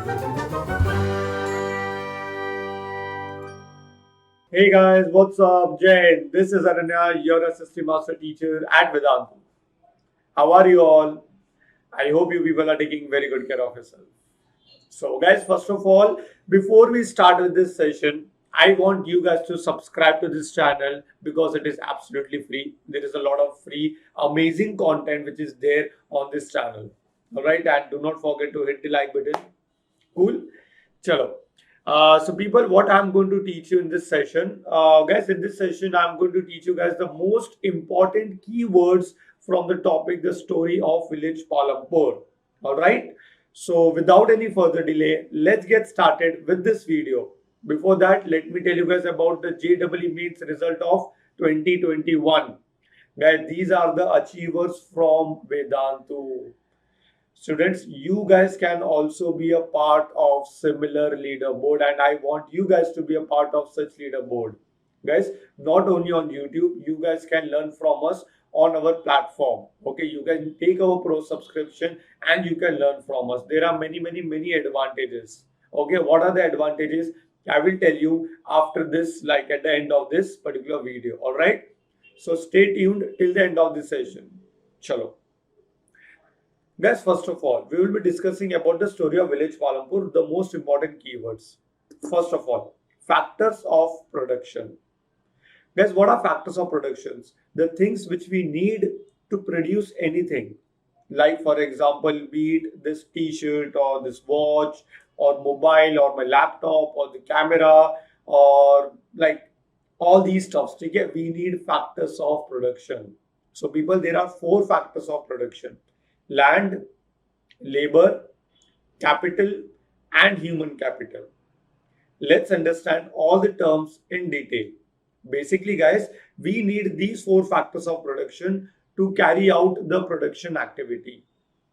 Hey guys, what's up? Jay, this is Ananya, your assistant master teacher at Vedanta. How are you all? I hope you people are taking very good care of yourself. So, guys, first of all, before we start with this session, I want you guys to subscribe to this channel because it is absolutely free. There is a lot of free, amazing content which is there on this channel. All right, and do not forget to hit the like button. Cool. Chalo. So people, what I'm going to teach you in this session, guys, in this session, I'm going to teach you guys the most important keywords from the topic, the story of village Palampur. All right. So without any further delay, let's get started with this video. Before that, let me tell you guys about the JEE Mains result of 2021. Guys, these are the achievers from Vedantu. Students, you guys can also be a part of similar leaderboard, and I want you guys to be a part of such leaderboard. Guys, not only on YouTube, you guys can learn from us on our platform. Okay, you can take our pro subscription and you can learn from us. There are many advantages. Okay, what are the advantages? I will tell you after this, like at the end of this particular video. All right, so stay tuned till the end of this session. Chalo. Guys, first of all, we will be discussing about the story of village Palampur, the most important keywords. First of all, factors of production. Guys, what are factors of productions? The things which we need to produce anything. Like for example, be it this t-shirt or this watch or mobile or my laptop or the camera or like all these stuffs. Okay? We need factors of production. So people, there are four factors of production: land, labor, capital, and human capital. Let's understand all the terms in detail. Basically, guys, we need these four factors of production to carry out the production activity.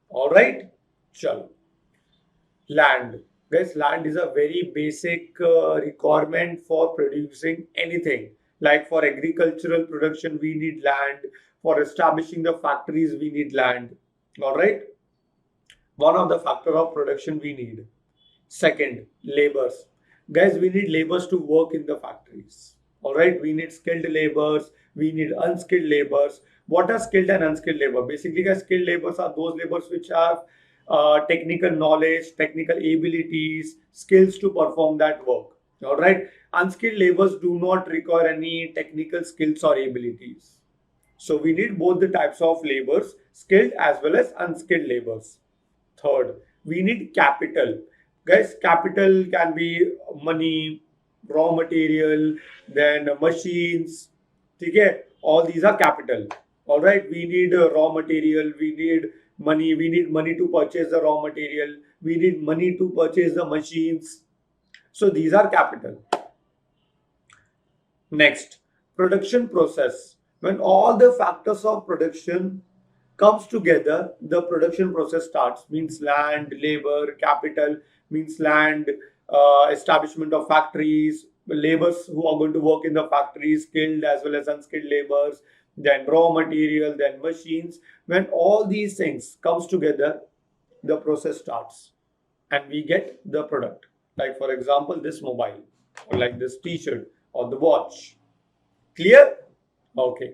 All right? Chalo. Land. Guys, land is a very basic requirement for producing anything. Like for agricultural production, we need land. For establishing the factories, we need land. All right, one of the factor of production we need. Second, labors. Guys, we need labors to work in the factories. All right, we need skilled labors, we need unskilled labors. What are skilled and unskilled labor? Basically, guys, skilled labors are those labors which have technical knowledge, technical abilities, skills to perform that work. All right, unskilled labors do not require any technical skills or abilities. So we need both the types of labors, skilled as well as unskilled labors. Third, we need capital. Guys, capital can be money, raw material, then machines. Okay? All these are capital. All right, we need raw material, we need money to purchase the raw material, we need money to purchase the machines. So these are capital. Next, production process. When all the factors of production comes together, the production process starts. Means land, labor, capital, means land, establishment of factories, laborers who are going to work in the factories, skilled as well as unskilled laborers, then raw material, then machines. When all these things comes together, the process starts and we get the product. Like for example, this mobile, or like this t-shirt or the watch. Clear? Okay.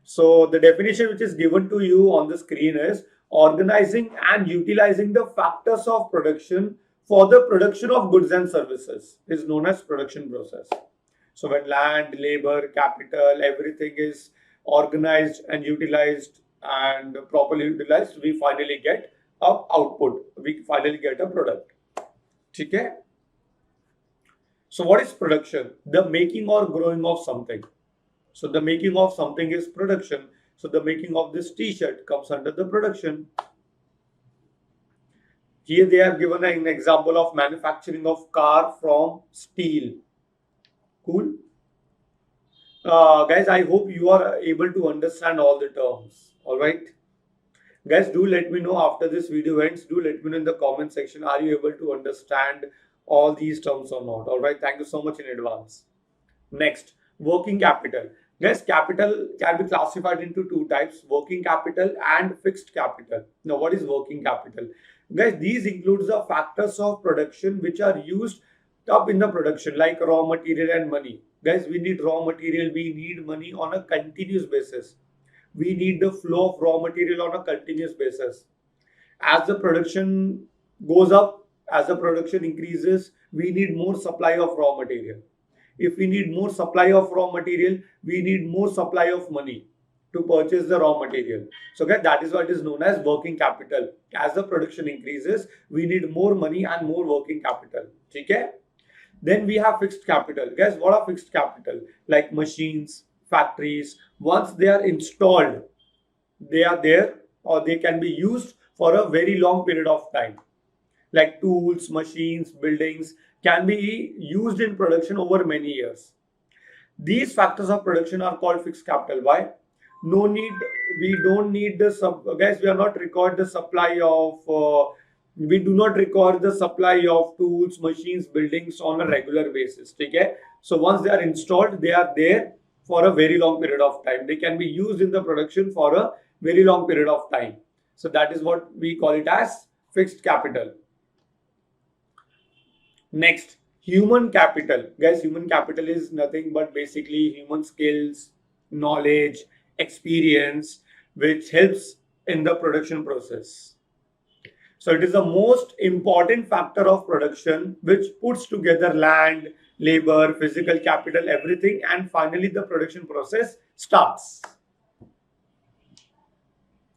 So the definition which is given to you on the screen is organizing and utilizing the factors of production for the production of goods and services is known as production process. So when land, labor, capital, everything is organized and utilized and properly utilized, we finally get a output. We finally get a product. Okay? So what is production? The making or growing of something. So the making of something is production. So the making of this t-shirt comes under the production. Here they have given an example of manufacturing of car from steel. Cool. Guys, I hope you are able to understand all the terms. All right. Guys, do let me know after this video ends. Do let me know in the comment section. Are you able to understand all these terms or not? All right. Thank you so much in advance. Next, working capital. Guys, capital can be classified into two types, working capital and fixed capital. Now, what is working capital? Guys, these includes the factors of production which are used up in the production, like raw material and money. Guys, we need raw material, we need money on a continuous basis. We need the flow of raw material on a continuous basis. As the production goes up, as the production increases, we need more supply of raw material. If we need more supply of raw material, we need more supply of money to purchase the raw material. So guys, that is what is known as working capital. As the production increases, we need more money and more working capital. Okay? Then we have fixed capital. Guys, what are fixed capital? Like machines, factories, once they are installed, they are there or they can be used for a very long period of time. Like tools, machines, buildings can be used in production over many years. These factors of production are called fixed capital. Why? No need, we don't need the guys, we are not required the supply of we do not require the supply of tools, machines, buildings on a regular basis. Okay? So once they are installed, they are there for a very long period of time. They can be used in the production for a very long period of time. So that is what we call it as fixed capital. Next, human capital. Guys, human capital is nothing but basically human skills, knowledge, experience, which helps in the production process. So it is the most important factor of production which puts together land, labor, physical capital, everything, and finally the production process starts.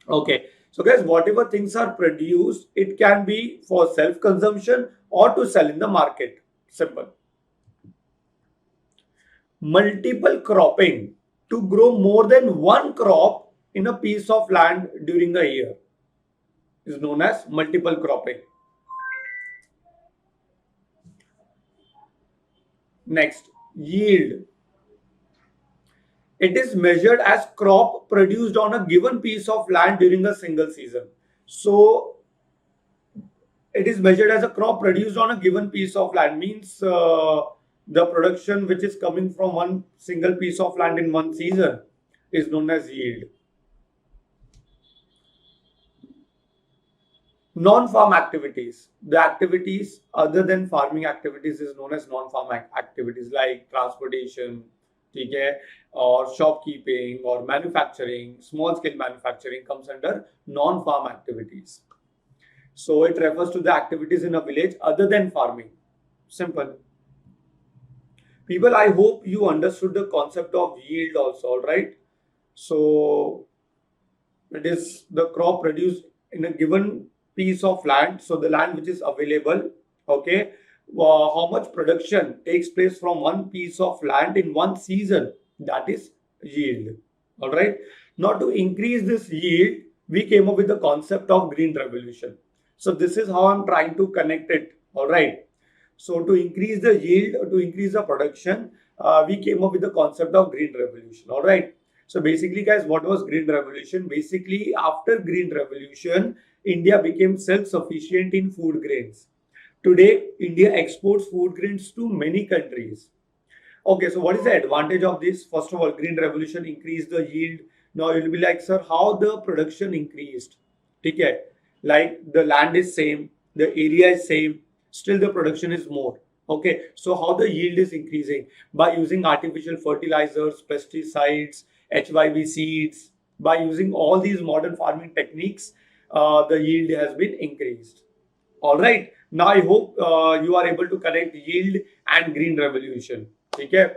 Okay. So guys, whatever things are produced, it can be for self-consumption or to sell in the market. Simple. Multiple cropping, to grow more than one crop in a piece of land during a year, is known as multiple cropping. Next, yield. It is measured as crop produced on a given piece of land during a single season. So it is measured as a crop produced on a given piece of land, means the production which is coming from one single piece of land in one season is known as yield. Non-farm activities. The activities other than farming activities is known as non-farm activities, like transportation, okay, or shopkeeping or manufacturing. Small scale manufacturing comes under non-farm activities. So it refers to the activities in a village other than farming. Simple. People, I hope you understood the concept of yield also, all right? So it is the crop produced in a given piece of land. So the land which is available, okay, how much production takes place from one piece of land in one season, that is yield. All right. Now to increase this yield, we came up with the concept of green revolution. So this is how I'm trying to connect it. All right. So to increase the yield, to increase the production, we came up with the concept of green revolution. All right. So basically, guys, what was green revolution? Basically, after green revolution, India became self-sufficient in food grains. Today, India exports food grains to many countries. Okay, so what is the advantage of this? First of all, green revolution increased the yield. Now it will be like, sir, how the production increased? Okay, like the land is same, the area is same, still the production is more. Okay, so how the yield is increasing? By using artificial fertilizers, pesticides, HYV seeds, by using all these modern farming techniques, the yield has been increased. All right. Now I hope you are able to connect yield and green revolution. Okay.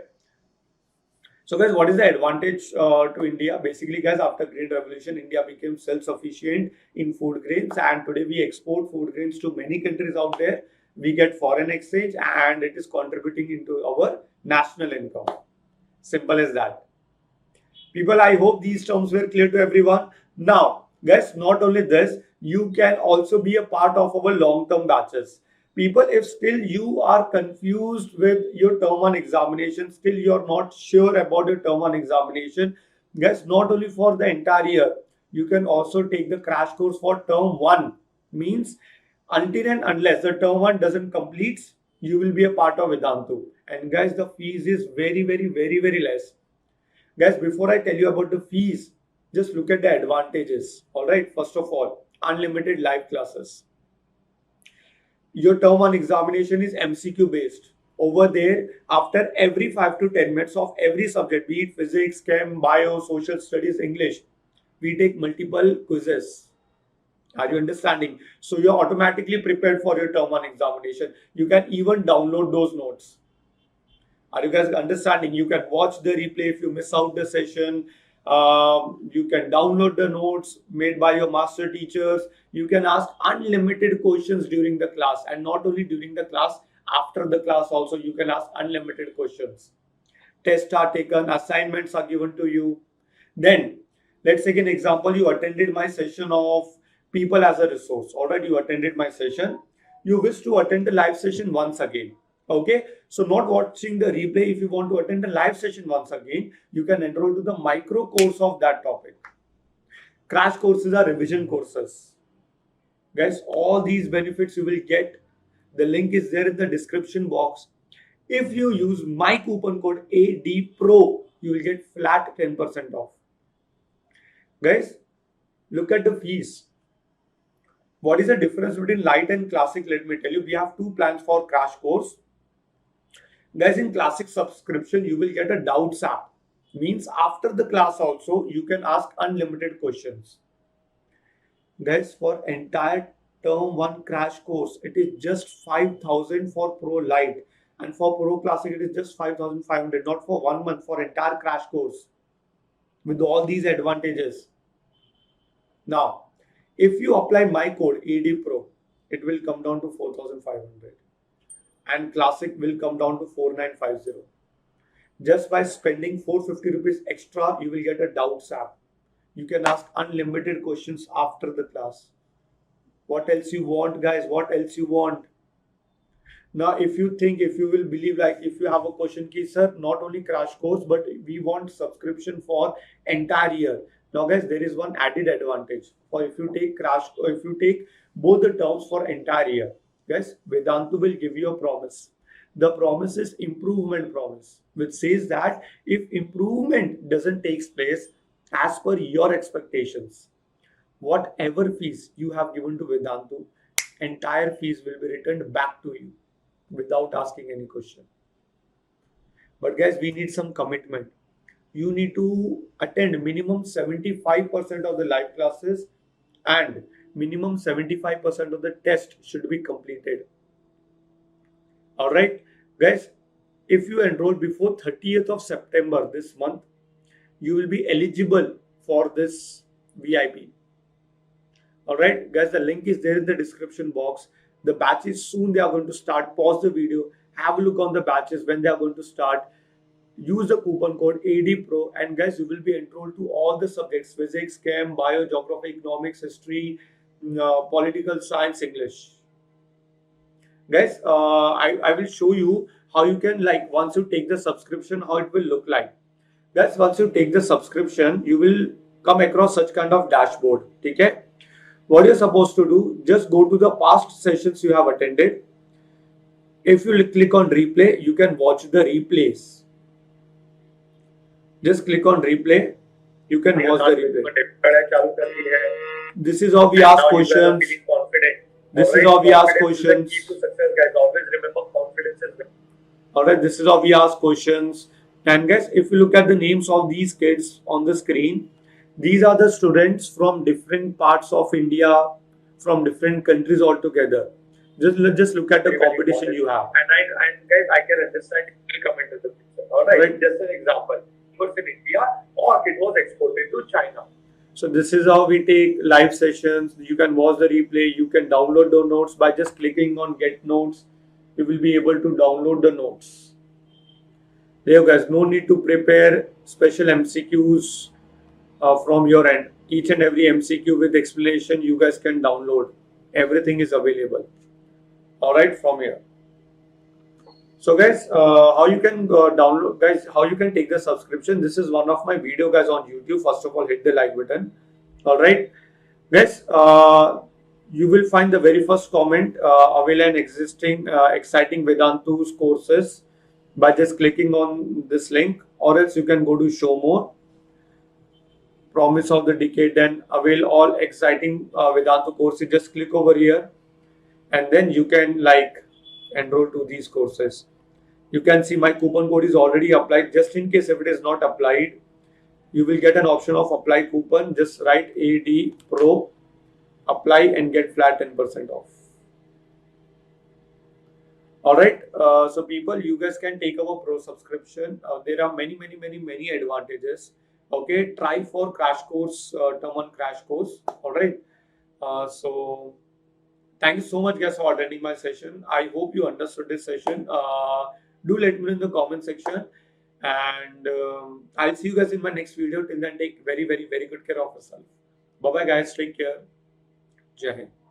So guys, what is the advantage to India? Basically, guys, after green revolution, India became self-sufficient in food grains, and today we export food grains to many countries out there. We get foreign exchange, and it is contributing into our national income. Simple as that. People, I hope these terms were clear to everyone. Now, guys, not only this, you can also be a part of our long-term batches. People, if still you are confused with your term 1 examination, still you're not sure about your term 1 examination, guys, not only for the entire year, you can also take the crash course for term 1. Means until and unless the term 1 doesn't complete, you will be a part of Vedantu. And guys, the fees is very, very, very, very less. Guys, before I tell you about the fees, just look at the advantages. All right, first of all, unlimited live classes. Your term one examination is MCQ based. Over there, after every 5 to 10 minutes of every subject, be it physics, chem, bio, social studies, English, we take multiple quizzes. Are you understanding? So you're automatically prepared for your term one examination. You can even download those notes. Are you guys understanding? You can watch the replay if you miss out the session. You can download the notes made by your master teachers. You can ask unlimited questions during the class, and not only during the class, after the class also you can ask unlimited questions. Tests are taken, assignments are given to you. Then let's take an example. You attended my session of people as a resource. Already you attended my session. You wish to attend the live session once again. Okay, so not watching the replay. If you want to attend the live session once again, you can enroll to the micro course of that topic. Crash courses are revision courses. Guys, all these benefits you will get. The link is there in the description box. If you use my coupon code ADPRO, you will get flat 10% off. Guys, look at the fees. What is the difference between light and classic? Let me tell you. We have two plans for crash course. Guys, in classic subscription, you will get a doubts app. Means after the class also, you can ask unlimited questions. Guys, for entire term one crash course, it is just 5,000 for Pro Lite. And for Pro Classic, it is just 5,500. Not for 1 month, for entire crash course. With all these advantages. Now, if you apply my code ADPRO, it will come down to 4,500. And Classic will come down to 4,950. Just by spending 450 rupees extra, you will get a doubts app. You can ask unlimited questions after the class. What else you want, guys? What else you want? Now, if you will believe, like if you have a question key, sir, not only crash course, but we want subscription for entire year. Now, guys, there is one added advantage. For if you take crash, or if you take both the terms for entire year, guys, Vedantu will give you a promise. The promise is improvement promise, which says that if improvement doesn't take place as per your expectations, whatever fees you have given to Vedantu, entire fees will be returned back to you without asking any question. But guys, we need some commitment. You need to attend minimum 75% of the live classes and minimum 75% of the test should be completed. All right, guys, if you enroll before 30th of September this month, you will be eligible for this VIP. All right, guys, the link is there in the description box. The batches soon they are going to start. Pause the video, have a look on the batches when they are going to start. Use the coupon code ADPRO, and guys, you will be enrolled to all the subjects: physics, chem, bio, geography, economics, history, political science, English. Guys, I will show you how you can, like, once you take the subscription, how it will look like. Guys, once you take the subscription, you will come across such kind of dashboard. Okay? What you're supposed to do, just go to the past sessions you have attended. If you click on replay, you can watch the replays. Just click on replay. You can watch the replay. This is how we ask questions. This is how we ask questions. Alright, this is how we ask questions. And guys, if you look at the names of these kids on the screen, these are the students from different parts of India, from different countries altogether. Just look at the competition you have. And guys, I can understand it will come into the picture. Alright, just an example. It was in India or it was exported to China. So this is how we take live sessions. You can watch the replay. You can download the notes by just clicking on Get Notes. You will be able to download the notes. There you guys, no need to prepare special MCQs from your end. Each and every MCQ with explanation you guys can download. Everything is available. Alright, from here. So guys, how you can download, guys, how you can take the subscription. This is one of my video, guys, on YouTube. First of all, hit the like button. All right, guys, you will find the very first comment, avail and existing exciting Vedantu's courses. by just clicking on this link, or else you can go to show more, promise of the decade, then avail all exciting Vedantu courses. Just click over here, and then you can like enroll to these courses. You can see my coupon code is already applied. Just in case if it is not applied, you will get an option of apply coupon. Just write AD Pro, apply and get flat 10% off. All right. So people, you guys can take our Pro subscription. There are many advantages. Okay. Try for crash course, term one crash course. All right. So thank you so much, guys, for attending my session. I hope you understood this session. Do let me know in the comment section, and I'll see you guys in my next video. Till then, take very good care of yourself. Bye bye, guys. Take care. Jai Hind.